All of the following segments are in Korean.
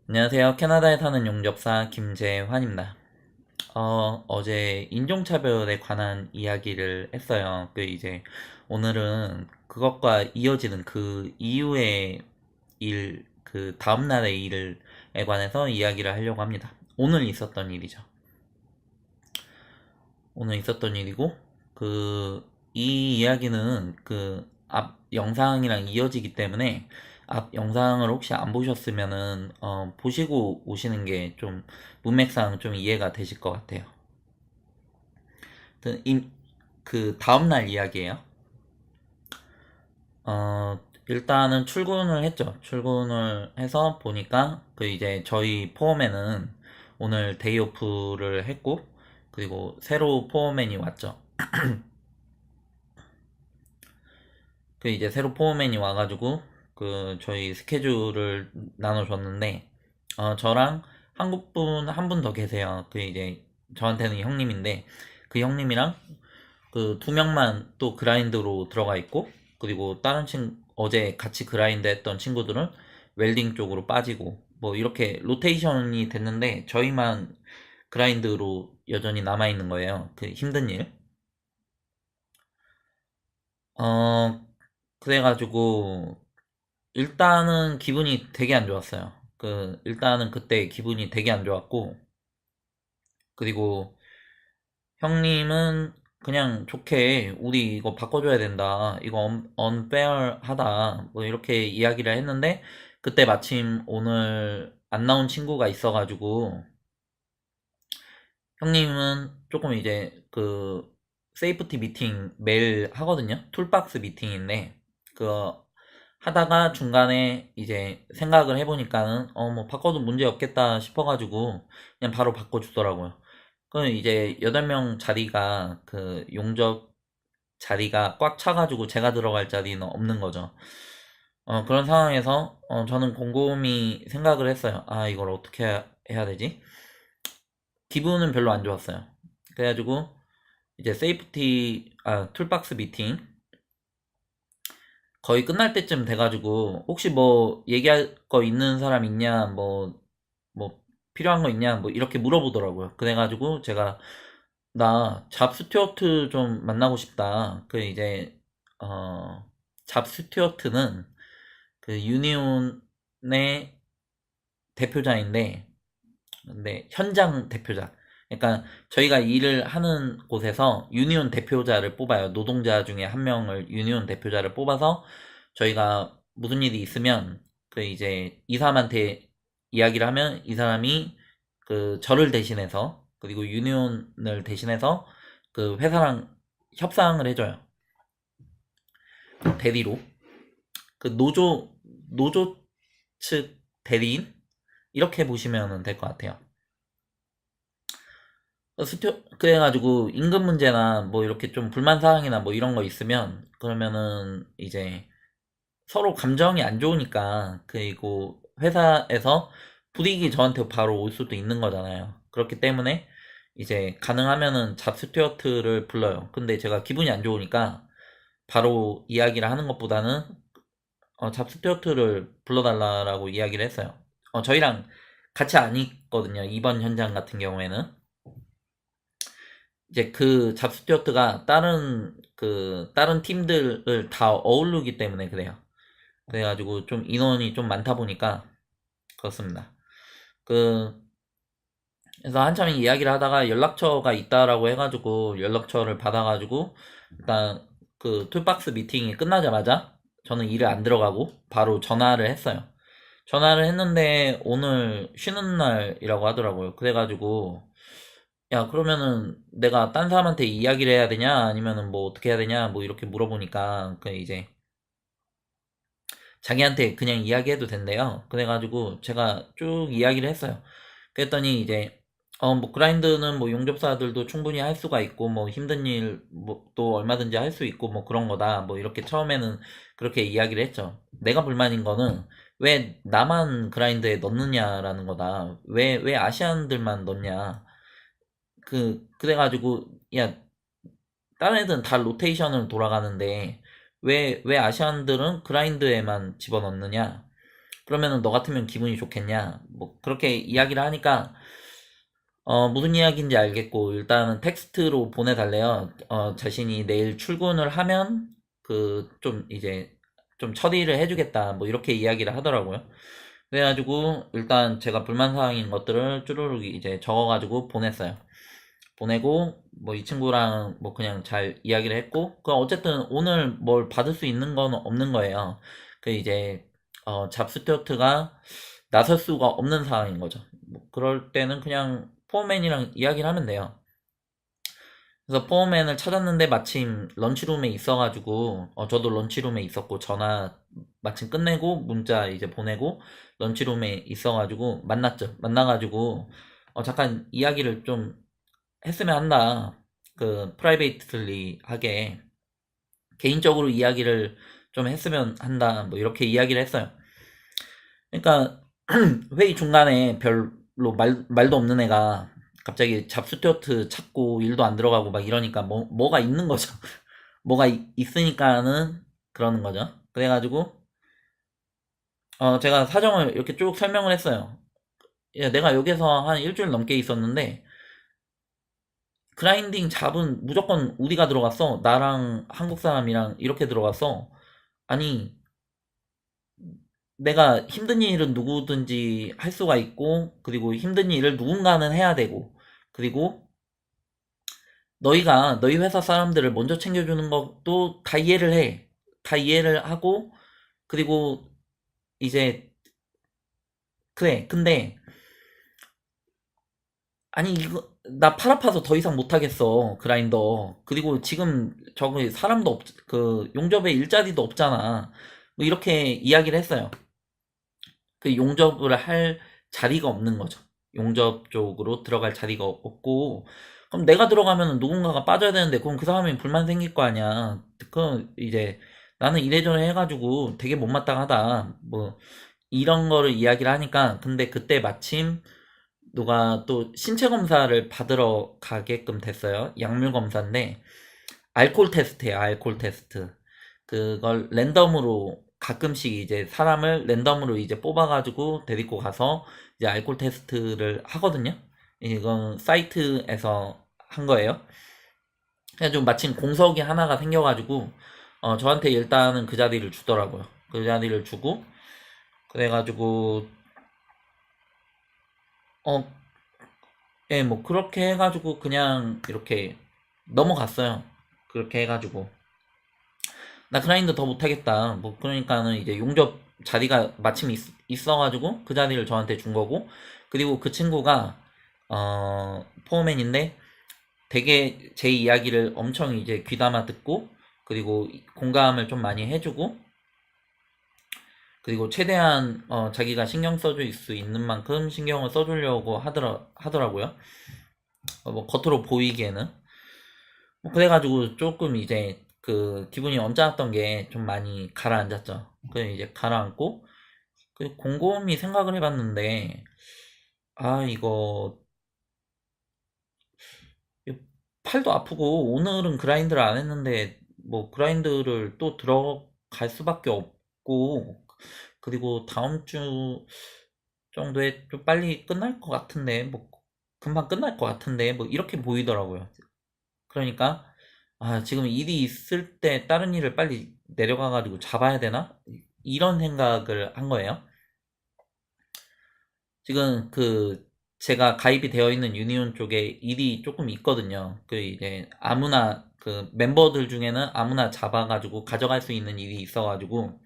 안녕하세요. 캐나다에 사는 용접사 김재환입니다. 어제 인종차별에 관한 이야기를 했어요. 오늘은 그것과 이어지는 그 이후의 일, 그 다음날의 일에 관해서 이야기를 하려고 합니다. 오늘 있었던 일이죠. 오늘 있었던 일이고, 이 이야기는 그 앞 영상이랑 이어지기 때문에 앞 영상을 혹시 안 보셨으면은, 보시고 오시는 게 좀 문맥상 좀 이해가 되실 것 같아요. 그, 임- 그 다음날 이야기예요. 일단은 출근을 했죠. 출근을 해서 보니까 이제 저희 포어맨은 오늘 데이오프를 했고, 그리고 새로 포어맨이 왔죠. 이제 새로 포어맨이 와가지고 저희 스케줄을 나눠줬는데, 저랑 한국 분 한 분 더 계세요. 이제 저한테는 형님인데, 그 형님이랑 그 두 명만 또 그라인드로 들어가 있고, 그리고 다른 어제 같이 그라인드 했던 친구들은 웰딩 쪽으로 빠지고, 뭐 이렇게 로테이션이 됐는데 저희만 그라인드로 여전히 남아 있는 거예요. 그 힘든 일. 어 그래가지고 일단은 기분이 되게 안 좋았어요. 일단은 그때 기분이 되게 안 좋았고, 그리고 형님은 그냥 좋게 우리 이거 바꿔줘야 된다. 이거 unfair하다. 뭐 이렇게 이야기를 했는데, 그때 마침 오늘 안 나온 친구가 있어가지고, 형님은 조금 이제 세이프티 미팅 매일 하거든요. 툴박스 미팅인데, 그 하다가 중간에 이제 생각을 해보니까는 뭐 바꿔도 문제 없겠다 싶어가지고 그냥 바로 바꿔주더라고요. 그럼 이제 8명 자리가 용접 자리가 꽉 차가지고 제가 들어갈 자리는 없는 거죠. 그런 상황에서 저는 곰곰이 생각을 했어요. 아, 이걸 어떻게 해야 되지? 기분은 별로 안 좋았어요. 그래가지고 이제 툴박스 미팅 거의 끝날 때쯤 돼가지고, 혹시 뭐 얘기할 거 있는 사람 있냐, 뭐 필요한 거 있냐, 뭐 이렇게 물어보더라고요. 그래가지고 제가 나 잡 스튜어트 좀 만나고 싶다. 어 잡 스튜어트는 그 유니온의 대표자인데, 근데 현장 대표자. 그러니까 저희가 일을 하는 곳에서 유니온 대표자를 뽑아요. 노동자 중에 한 명을 유니온 대표자를 뽑아서 저희가 무슨 일이 있으면 이제 이 사람한테 이야기를 하면 이 사람이 저를 대신해서, 그리고 유니온을 대신해서 회사랑 협상을 해줘요. 대리로. 노조 측 대리인? 이렇게 보시면 될 것 같아요. 그래가지고 임금 문제나 뭐 이렇게 좀 불만 사항이나 뭐 이런 거 있으면, 그러면은 이제 서로 감정이 안 좋으니까, 그리고 회사에서 불이익이 저한테 바로 올 수도 있는 거잖아요. 그렇기 때문에 이제 가능하면은 잡 스튜어트를 불러요. 근데 제가 기분이 안 좋으니까 바로 이야기를 하는 것보다는 잡 스튜어트를 불러달라고 이야기를 했어요. 저희랑 같이 안 있거든요. 이번 현장 같은 경우에는. 이제 잡 스튜어트가 다른 팀들을 다 어우르기 때문에 그래요. 그래가지고 좀 인원이 좀 많다 보니까 그렇습니다. 그 그래서 한참 이야기를 하다가 연락처가 있다라고 해가지고 연락처를 받아가지고, 일단 툴박스 미팅이 끝나자마자 저는 일을 안 들어가고 바로 전화를 했어요. 전화를 했는데 오늘 쉬는 날이라고 하더라고요. 그래가지고 야, 그러면은 내가 딴 사람한테 이야기를 해야 되냐, 아니면은 뭐 어떻게 해야 되냐, 뭐 이렇게 물어보니까 이제 자기한테 그냥 이야기해도 된대요. 그래가지고 제가 쭉 이야기를 했어요. 그랬더니 이제 뭐 그라인드는 뭐 용접사들도 충분히 할 수가 있고, 뭐 힘든 일 뭐 또 얼마든지 할 수 있고, 뭐 그런 거다, 뭐 이렇게 처음에는 그렇게 이야기를 했죠. 내가 불만인 거는 왜 나만 그라인드에 넣느냐라는 거다. 왜 아시안들만 넣냐. 그래가지고 야, 다른 애들은 다 로테이션으로 돌아가는데 왜 아시안들은 그라인드에만 집어넣느냐. 그러면은 너 같으면 기분이 좋겠냐? 뭐 그렇게 이야기를 하니까 무슨 이야기인지 알겠고 일단은 텍스트로 보내달래요. 자신이 내일 출근을 하면 그 좀 이제 좀 처리를 해주겠다. 뭐 이렇게 이야기를 하더라고요. 그래가지고 일단 제가 불만사항인 것들을 쭈루룩 이제 적어가지고 보냈어요. 보내고 뭐 이 친구랑 뭐 그냥 잘 이야기를 했고 그 어쨌든 오늘 뭘 받을 수 있는 건 없는 거예요. 그 이제 잡스튜어트가 나설 수가 없는 상황인 거죠. 뭐 그럴 때는 그냥 포맨이랑 이야기를 하면 돼요. 그래서 포맨을 찾았는데 마침 런치룸에 있어가지고 저도 런치룸에 있었고 전화 마침 끝내고 문자 이제 보내고 런치룸에 있어가지고 만났죠. 만나가지고 잠깐 이야기를 좀 했으면 한다. 그 프라이베이트리 하게 개인적으로 이야기를 좀 했으면 한다. 뭐 이렇게 이야기를 했어요. 그러니까 회의 중간에 별로 말도 없는 애가 갑자기 잡스튜어트 찾고 일도 안 들어가고 막 이러니까 뭐가 있는 거죠. 뭐가 있으니까는 그러는 거죠. 그래가지고 제가 사정을 이렇게 쭉 설명을 했어요. 야, 내가 여기서 한 일주일 넘게 있었는데 그라인딩 잡은 무조건 우리가 들어갔어. 나랑 한국 사람이랑 이렇게 들어갔어. 아니, 내가 힘든 일은 누구든지 할 수가 있고, 그리고 힘든 일을 누군가는 해야 되고, 그리고 너희가 너희 회사 사람들을 먼저 챙겨주는 것도 다 이해를 해. 다 이해를 하고, 그리고 이제, 그래. 근데, 아니, 이거, 나 팔 아파서 더 이상 못하겠어. 그라인더. 그리고 지금 저기 사람도 용접에 일자리도 없잖아. 뭐 이렇게 이야기를 했어요. 그 용접을 할 자리가 없는 거죠. 용접 쪽으로 들어갈 자리가 없고, 그럼 내가 들어가면 누군가가 빠져야 되는데, 그럼 그 사람이 불만 생길 거 아니야. 그, 이제, 나는 이래저래 해가지고 되게 못마땅하다. 뭐, 이런 거를 이야기를 하니까, 근데 그때 마침 누가 또 신체 검사를 받으러 가게끔 됐어요. 약물 검사인데, 알코올 테스트예요, 알코올 테스트. 그걸 랜덤으로 가끔씩 이제 사람을 랜덤으로 이제 뽑아가지고 데리고 가서 이제 알코올 테스트를 하거든요. 이건 사이트에서 한 거예요. 그래가지고 마침 공석이 하나가 생겨가지고 저한테 일단은 그 자리를 주더라고요. 그 자리를 주고 그래가지고 어, 예, 뭐 그렇게 해가지고 그냥 이렇게 넘어갔어요. 그렇게 해가지고 나 그라인더 더 못하겠다. 뭐 그러니까는 이제 용접 자리가 마침 있어가지고 그 자리를 저한테 준 거고 그리고 그 친구가 포어맨인데 되게 제 이야기를 엄청 이제 귀담아 듣고 그리고 공감을 좀 많이 해주고 그리고 최대한 자기가 신경 써줄 수 있는 만큼 신경을 써주려고 하더라고요. 뭐 겉으로 보이기에는 뭐 그래가지고 조금 이제 그 기분이 언짢았던 게 좀 많이 가라앉았죠. 그 이제 가라앉고 그 곰곰이 생각을 해봤는데 아 이거 팔도 아프고 오늘은 그라인드를 안 했는데 뭐 그라인드를 또 들어갈 수밖에 없고 그리고 다음 주 정도에 좀 빨리 끝날 것 같은데 뭐 금방 끝날 것 같은데 뭐 이렇게 보이더라고요. 그러니까 지금 일이 있을 때 다른 일을 빨리 내려가가지고 잡아야 되나? 이런 생각을 한 거예요. 지금 그 제가 가입이 되어 있는 유니온 쪽에 일이 조금 있거든요. 그 이제 아무나 그 멤버들 중에는 아무나 잡아가지고 가져갈 수 있는 일이 있어가지고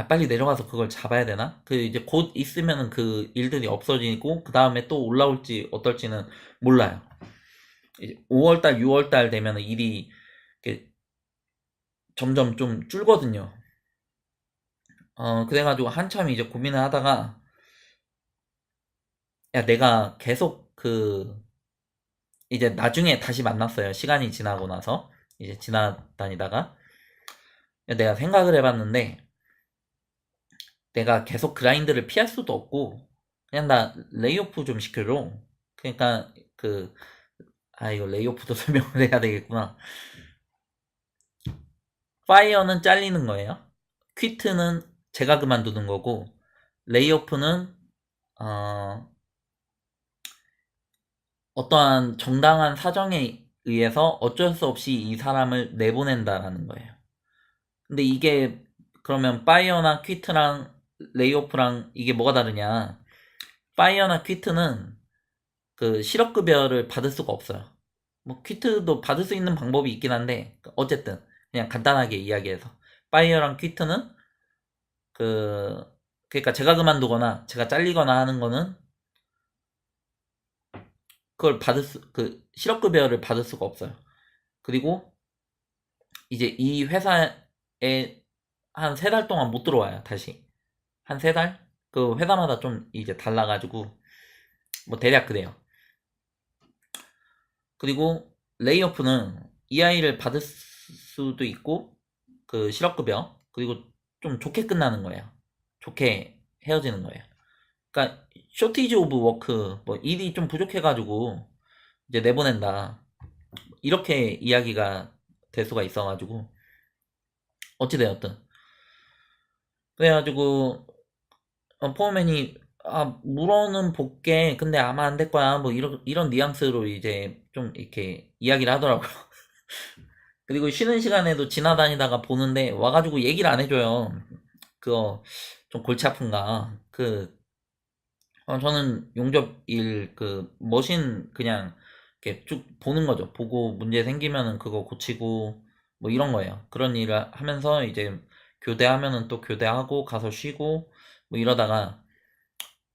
빨리 내려가서 그걸 잡아야 되나? 그 이제 곧 있으면은 그 일들이 없어지고 그 다음에 또 올라올지 어떨지는 몰라요. 이제 5월달, 6월달 되면은 일이 이렇게 점점 좀 줄거든요. 그래가지고 한참 이제 고민을 하다가 야 내가 계속 이제 나중에 다시 만났어요. 시간이 지나고 나서 이제 지나다니다가 야, 내가 생각을 해봤는데 내가 계속 그라인드를 피할 수도 없고 그냥 나 레이오프 좀 시켜줘. 그러니까 이거 레이오프도 설명을 해야 되겠구나. 파이어는 잘리는 거예요. 퀴트는 제가 그만두는 거고, 레이오프는 어, 어떠한 정당한 사정에 의해서 어쩔 수 없이 이 사람을 내보낸다라는 거예요. 근데 이게 그러면 파이어나 퀴트랑 레이오프랑 이게 뭐가 다르냐? 파이어나 퀴트는 그 실업급여를 받을 수가 없어요. 뭐 퀴트도 받을 수 있는 방법이 있긴 한데 어쨌든 그냥 간단하게 이야기해서 파이어랑 퀴트는 그 그러니까 제가 그만두거나 제가 잘리거나 하는 거는 그걸 그 실업급여를 받을 수가 없어요. 그리고 이제 이 회사에 한 3달 동안 못 들어와요. 다시 한 3달? 그 회사마다 좀 이제 달라가지고 뭐 대략 그래요. 그리고 레이오프는 EI를 받을 수도 있고 그 실업급여 그리고 좀 좋게 끝나는 거예요. 좋게 헤어지는 거예요. 그러니까 쇼티지 오브 워크 뭐 일이 좀 부족해가지고 이제 내보낸다 이렇게 이야기가 될 수가 있어가지고 어찌되었든 그래가지고 포맨이 물어는 볼게 근데 아마 안 될 거야 뭐 이런 뉘앙스로 이제 좀 이렇게 이야기를 하더라고요. 그리고 쉬는 시간에도 지나다니다가 보는데 와가지고 얘기를 안 해줘요. 그거 좀 골치 아픈가. 저는 용접 일 그 머신 그냥 이렇게 쭉 보는 거죠. 보고 문제 생기면은 그거 고치고 뭐 이런 거예요. 그런 일을 하면서 이제 교대하면은 또 교대하고 가서 쉬고 뭐 이러다가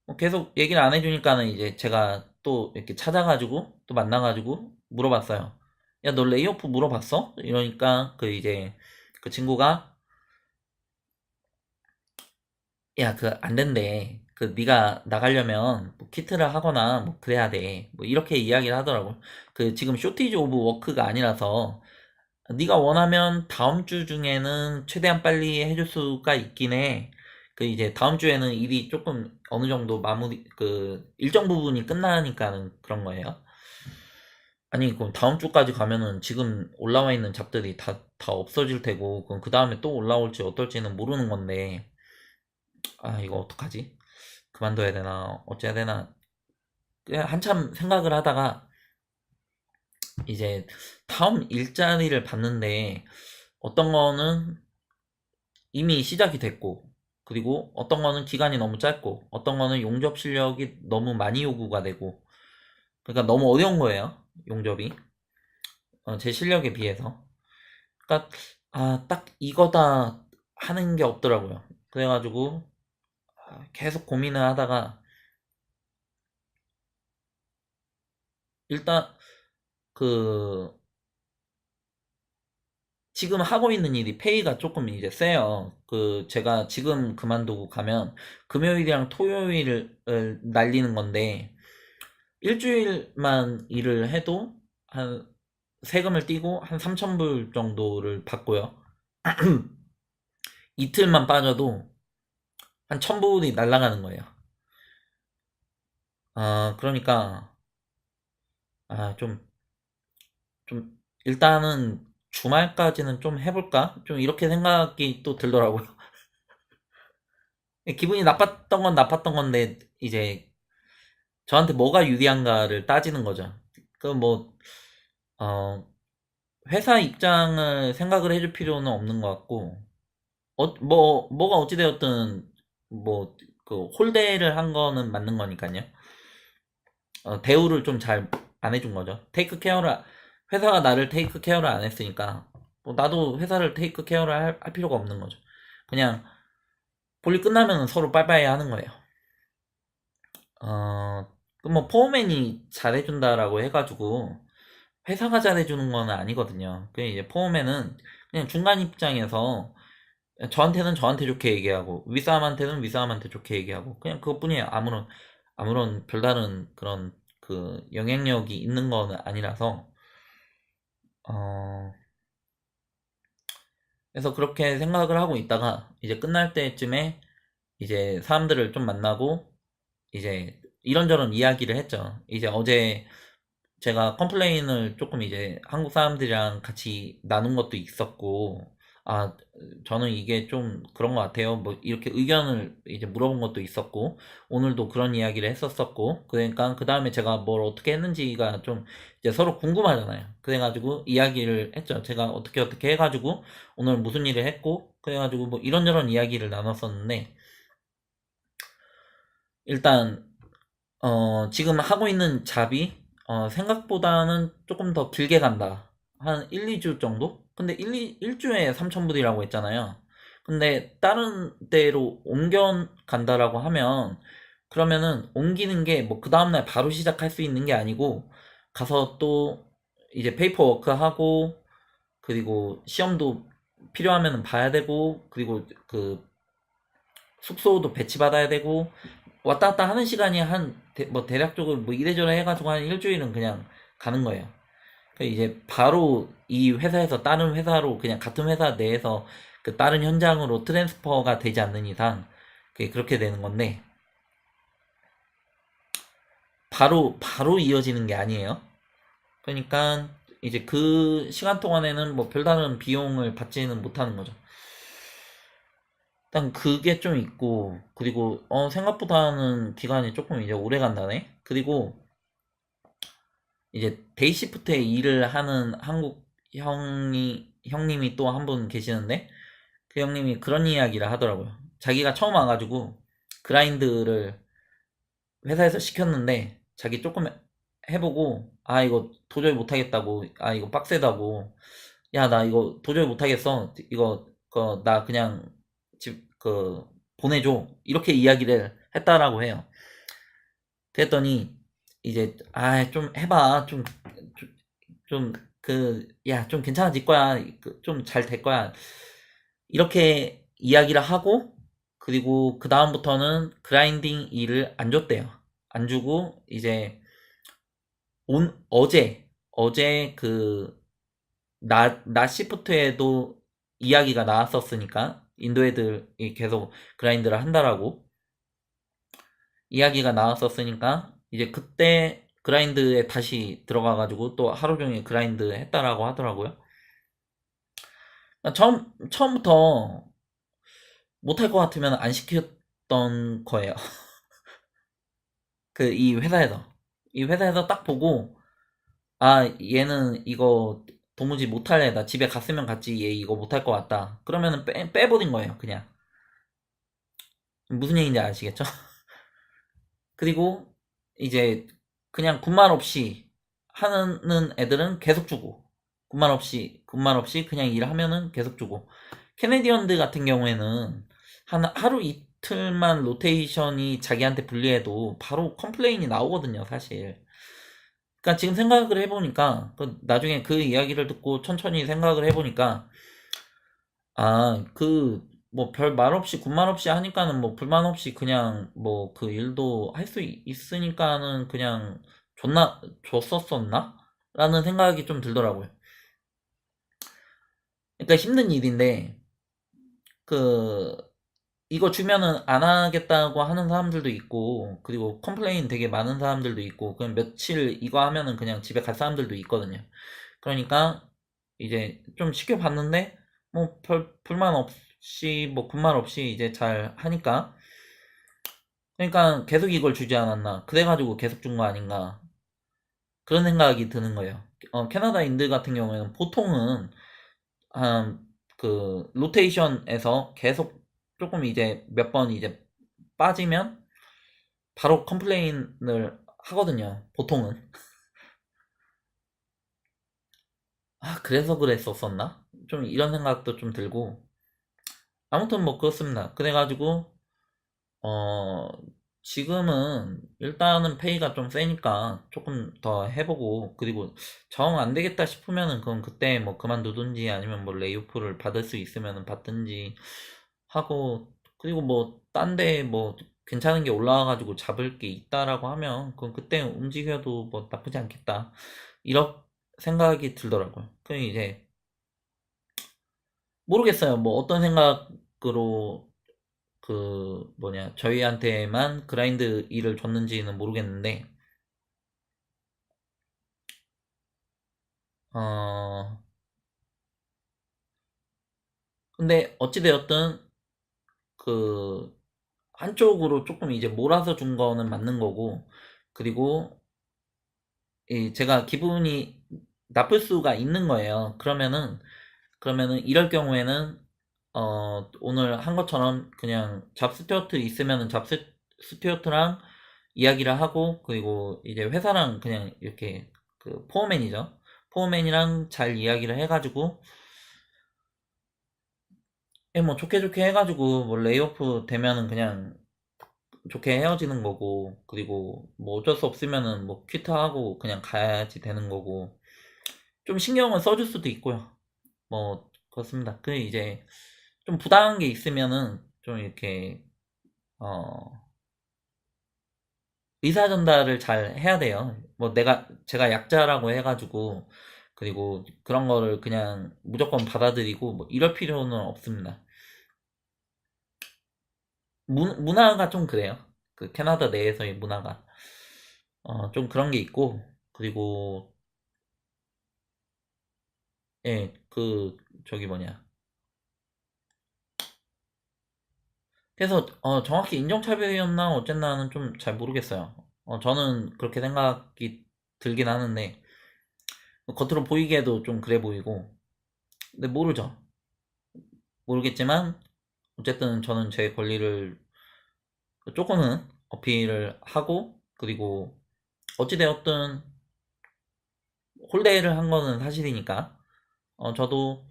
뭐 계속 얘기를 안 해주니까는 이제 제가 또 이렇게 찾아가지고 또 만나가지고 물어봤어요. 야, 너 레이오프 물어봤어? 이러니까 그 이제 그 친구가 야, 그 안 된대. 그 네가 나가려면 뭐 키트를 하거나 뭐 그래야 돼. 뭐 이렇게 이야기를 하더라고. 그 지금 쇼티지 오브 워크가 아니라서 네가 원하면 다음 주 중에는 최대한 빨리 해줄 수가 있긴 해. 그 이제 다음 주에는 일이 조금 어느 정도 마무리 그 일정 부분이 끝나니까는 그런 거예요. 아니 그럼 다음 주까지 가면은 지금 올라와 있는 잡들이 다 없어질 테고 그럼 그 다음에 또 올라올지 어떨지는 모르는 건데 이거 어떡하지? 그만둬야 되나 어째야 되나 그냥 한참 생각을 하다가 이제 다음 일자리를 봤는데 어떤 거는 이미 시작이 됐고 그리고 어떤 거는 기간이 너무 짧고 어떤 거는 용접 실력이 너무 많이 요구가 되고 그러니까 너무 어려운 거예요 용접이 제 실력에 비해서 그러니까 딱 이거다 하는 게 없더라고요 그래가지고 계속 고민을 하다가 일단 그 지금 하고 있는 일이 페이가 조금 이제 세요. 그 제가 지금 그만두고 가면 금요일이랑 토요일을 날리는 건데 일주일만 일을 해도 한 세금을 떼고 한 3,000불 정도를 받고요. 이틀만 빠져도 한 1,000불이 날아가는 거예요. 그러니까 좀 일단은 주말까지는 좀 해볼까? 좀 이렇게 생각이 또 들더라고요. 기분이 나빴던 건 나빴던 건데 이제 저한테 뭐가 유리한가를 따지는 거죠. 그 뭐, 어, 회사 입장을 생각을 해줄 필요는 없는 것 같고, 뭐가 어찌되었든, 뭐, 그, 홀대를 한 거는 맞는 거니까요. 대우를 좀 잘 안 해준 거죠. 회사가 나를 테이크 케어를 안 했으니까, 뭐 나도 회사를 테이크 케어를 할 필요가 없는 거죠. 그냥, 볼일 끝나면 서로 빠이빠이 하는 거예요. 그 뭐, 포맨이 잘해준다라고 해가지고, 회사가 잘해주는 건 아니거든요. 그 이제 포맨은 그냥 중간 입장에서 저한테는 저한테 좋게 얘기하고 윗사람한테는 윗사람한테 좋게 얘기하고 그냥 그것뿐이에요. 아무런 별다른 그런 그 영향력이 있는 건 아니라서 어 그래서 그렇게 생각을 하고 있다가 이제 끝날 때쯤에 이제 사람들을 좀 만나고 이제 이런저런 이야기를 했죠. 이제 어제 제가 컴플레인을 조금 이제 한국 사람들이랑 같이 나눈 것도 있었고, 아, 저는 이게 좀 그런 것 같아요. 뭐, 이렇게 의견을 이제 물어본 것도 있었고, 오늘도 그런 이야기를 했었었고, 그러니까, 그 다음에 제가 뭘 어떻게 했는지가 좀 이제 서로 궁금하잖아요. 그래가지고 이야기를 했죠. 제가 어떻게 해가지고, 오늘 무슨 일을 했고, 그래가지고 뭐 이런저런 이야기를 나눴었는데, 일단, 지금 하고 있는 잡이, 생각보다는 조금 더 길게 간다. 한 1, 2주 정도? 근데 1주에 3,000불이라고 했잖아요. 근데 다른 데로 옮겨 간다라고 하면, 그러면은 옮기는 게 뭐 그 다음날 바로 시작할 수 있는 게 아니고, 가서 또 이제 페이퍼워크 하고, 그리고 시험도 필요하면 봐야 되고, 그리고 그 숙소도 배치받아야 되고, 왔다 갔다 하는 시간이 뭐 대략적으로 뭐 이래저래 해가지고 한 일주일은 그냥 가는 거예요. 이제 바로 이 회사에서 다른 회사로 그냥 같은 회사 내에서 그 다른 현장으로 트랜스퍼가 되지 않는 이상 그게 그렇게 되는 건데, 바로 이어지는 게 아니에요. 그러니까 이제 그 시간 동안에는 뭐 별다른 비용을 받지는 못하는 거죠. 일단 그게 좀 있고, 그리고 생각보다는 기간이 조금 이제 오래 간다네. 그리고 이제 데이시프트에 일을 하는 한국 형님이 또 한 분 계시는데, 그 형님이 그런 이야기를 하더라고요. 자기가 처음 와가지고 그라인드를 회사에서 시켰는데, 자기 조금 해보고, 아 이거 도저히 못하겠다고, 아 이거 빡세다고, 야 나 이거 도저히 못하겠어, 이거 나 그냥 집 보내줘, 이렇게 이야기를 했다라고 해요. 그랬더니 이제 아 좀 해봐, 좀 야 좀 괜찮아질 거야, 좀 잘 될 거야, 이렇게 이야기를 하고, 그리고 그 다음부터는 그라인딩 일을 안 줬대요. 안 주고 이제 어제 낮 시프트에도 이야기가 나왔었으니까, 인도 애들이 계속 그라인드를 한다라고 이야기가 나왔었으니까, 이제 그때 그라인드에 다시 들어가가지고 또 하루 종일 그라인드 했다라고 하더라고요. 처음부터 못할 것 같으면 안 시켰던 거예요. 이 회사에서 딱 보고, 아 얘는 이거 도무지 못할 애다, 집에 갔으면 갔지, 얘 이거 못할 것 같다, 그러면은 빼버린 거예요 그냥. 무슨 얘기인지 아시겠죠? 그리고 이제 그냥 군말 없이 하는 애들은 계속 주고, 군말 없이 그냥 일하면은 계속 주고, 캐네디언드 같은 경우에는 한 하루 이틀만 로테이션이 자기한테 불리해도 바로 컴플레인이 나오거든요, 사실. 그러니까 지금 생각을 해보니까, 나중에 그 이야기를 듣고 천천히 생각을 해보니까, 아, 뭐 별 말 없이 군말 없이 하니까는 뭐 불만 없이 그냥 뭐 그 일도 할 수 있으니까는 그냥 줬었었나? 라는 생각이 좀 들더라고요. 그러니까 힘든 일인데, 그, 이거 주면은 안 하겠다고 하는 사람들도 있고, 그리고 컴플레인 되게 많은 사람들도 있고, 그냥 며칠 이거 하면은 그냥 집에 갈 사람들도 있거든요. 그러니까 이제 좀 시켜봤는데, 뭐 별 불만 없이 뭐 군말 없이 이제 잘 하니까, 그러니까 계속 이걸 주지 않았나, 그래가지고 계속 준 거 아닌가, 그런 생각이 드는 거예요. 캐나다인들 같은 경우에는 보통은 한 로테이션에서 계속 조금 이제 몇 번 이제 빠지면 바로 컴플레인을 하거든요, 보통은. 아, 그래서 그랬었었나? 좀 이런 생각도 좀 들고, 아무튼 뭐 그렇습니다. 그래가지고 어, 지금은 일단은 페이가 좀 세니까 조금 더 해보고, 그리고 정 안 되겠다 싶으면은 그럼 그때 뭐 그만두든지, 아니면 뭐 레이오프를 받을 수 있으면은 받든지 하고, 그리고 뭐 딴데 뭐 괜찮은 게 올라와가지고 잡을 게 있다라고 하면 그럼 그때 움직여도 뭐 나쁘지 않겠다, 이런 생각이 들더라고요. 그 이제 모르겠어요. 뭐 어떤 생각으로 저희한테만 그라인드 일을 줬는지는 모르겠는데, 어, 근데 어찌되었든 그 한쪽으로 조금 이제 몰아서 준 거는 맞는 거고, 그리고 제가 기분이 나쁠 수가 있는 거예요. 그러면은 이럴 경우에는 오늘 한 것처럼 그냥 잡스튜어트 있으면은 잡스튜어트랑 이야기를 하고, 그리고 이제 회사랑 그냥 이렇게 그 포어맨이죠. 포어맨이랑 잘 이야기를 해가지고, 뭐 좋게 좋게 해가지고 뭐 레이오프 되면은 그냥 좋게 헤어지는 거고, 그리고 뭐 어쩔 수 없으면은 뭐 퀴트하고 그냥 가야지 되는 거고, 좀 신경을 써줄 수도 있고요. 뭐 그렇습니다. 그 이제 좀 부당한 게 있으면은 좀 이렇게 어 의사 전달을 잘 해야 돼요. 뭐 제가 약자라고 해가지고, 그리고 그런 거를 그냥 무조건 받아들이고 뭐 이럴 필요는 없습니다. 문화가 좀 그래요. 그 캐나다 내에서의 문화가 좀 그런 게 있고, 그리고 그 저기 뭐냐. 그래서 정확히 인종차별이었나 어쨌나는 좀 잘 모르겠어요. 저는 그렇게 생각이 들긴 하는데, 겉으로 보이기에도 좀 그래 보이고, 근데 모르죠. 모르겠지만 어쨌든 저는 제 권리를 조금은 어필을 하고, 그리고 어찌되었든 홀대를 한 거는 사실이니까 저도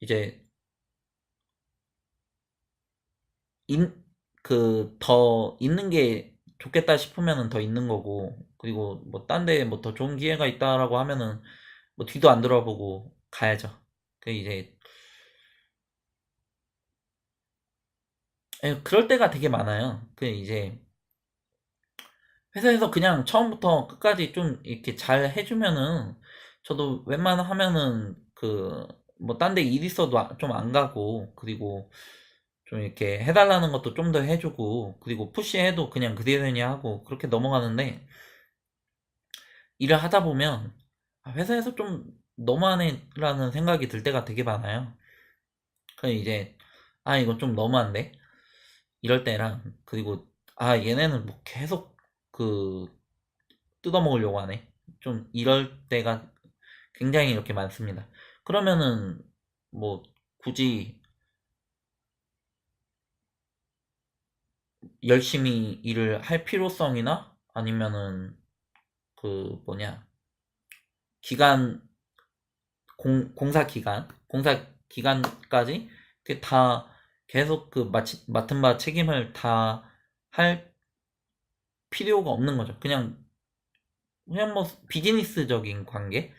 이제 더 있는 게 좋겠다 싶으면은 더 있는 거고, 그리고 뭐 딴 데 뭐 더 좋은 기회가 있다라고 하면은 뭐 뒤도 안 돌아보고 가야죠. 그 이제 그럴 때가 되게 많아요. 그 이제 회사에서 그냥 처음부터 끝까지 좀 이렇게 잘 해주면은 저도 웬만하면은 그 뭐 딴 데 일 있어도 좀 안 가고, 그리고 좀 이렇게 해달라는 것도 좀 더 해주고, 그리고 푸시해도 그냥 그대로니 하고 그렇게 넘어가는데, 일을 하다 보면 회사에서 좀 너무하네라는 생각이 들 때가 되게 많아요. 그 이제 이거 좀 너무한데 이럴 때랑, 그리고 얘네는 뭐 계속 그 뜯어먹으려고 하네, 좀 이럴 때가 굉장히 이렇게 많습니다. 그러면은 뭐 굳이 열심히 일을 할 필요성이나, 아니면은 그 뭐냐, 기간 공사 기간까지 다 계속 그 맡은 바 책임을 다 할 필요가 없는 거죠. 그냥 뭐 비즈니스적인 관계.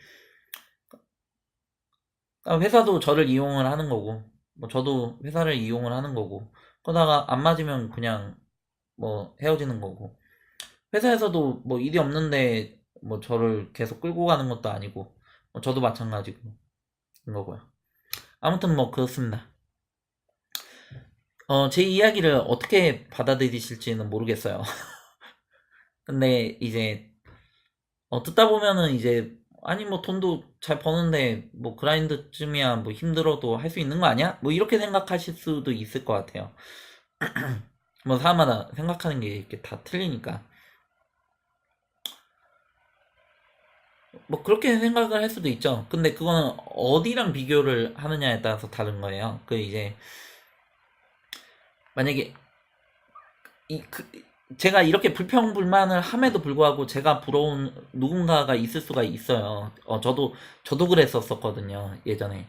회사도 저를 이용을 하는 거고, 뭐 저도 회사를 이용을 하는 거고, 그러다가 안 맞으면 그냥 뭐 헤어지는 거고, 회사에서도 뭐 일이 없는데 뭐 저를 계속 끌고 가는 것도 아니고, 저도 마찬가지고 인 거고요. 아무튼 뭐 그렇습니다. 제 이야기를 어떻게 받아들이실지는 모르겠어요. 근데 이제 듣다 보면은 이제, 아니 뭐 돈도 잘 버는데 뭐 그라인드쯤이야 뭐 힘들어도 할 수 있는 거 아니야? 뭐 이렇게 생각하실 수도 있을 것 같아요. 뭐 사람마다 생각하는 게 이렇게 다 틀리니까. 뭐 그렇게 생각을 할 수도 있죠. 근데 그거는 어디랑 비교를 하느냐에 따라서 다른 거예요. 그 이제 만약에 제가 이렇게 불평불만을 함에도 불구하고 제가 부러운 누군가가 있을 수가 있어요. 저도 그랬었거든요, 예전에.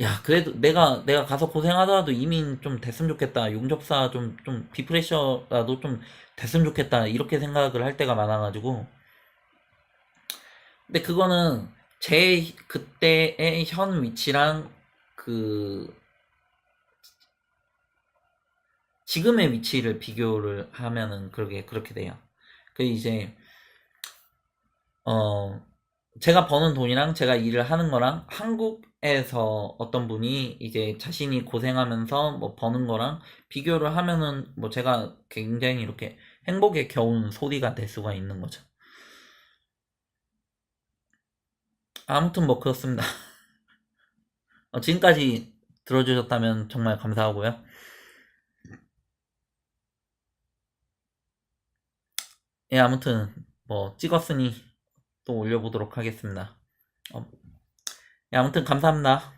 야, 그래도 내가 가서 고생하더라도 이민 좀 됐으면 좋겠다. 용접사 좀 비프레셔라도 좀 됐으면 좋겠다. 이렇게 생각을 할 때가 많아가지고. 근데 그거는 제 그때의 현 위치랑 그 지금의 위치를 비교를 하면은 그렇게 돼요. 그 이제 어 제가 버는 돈이랑 제가 일을 하는 거랑, 한국에서 어떤 분이 이제 자신이 고생하면서 뭐 버는 거랑 비교를 하면은 뭐 제가 굉장히 이렇게 행복에 겨운 소리가 될 수가 있는 거죠. 아무튼 뭐 그렇습니다. 지금까지 들어주셨다면 정말 감사하고요. 예, 아무튼 뭐 찍었으니 또 올려보도록 하겠습니다. 예, 아무튼 감사합니다.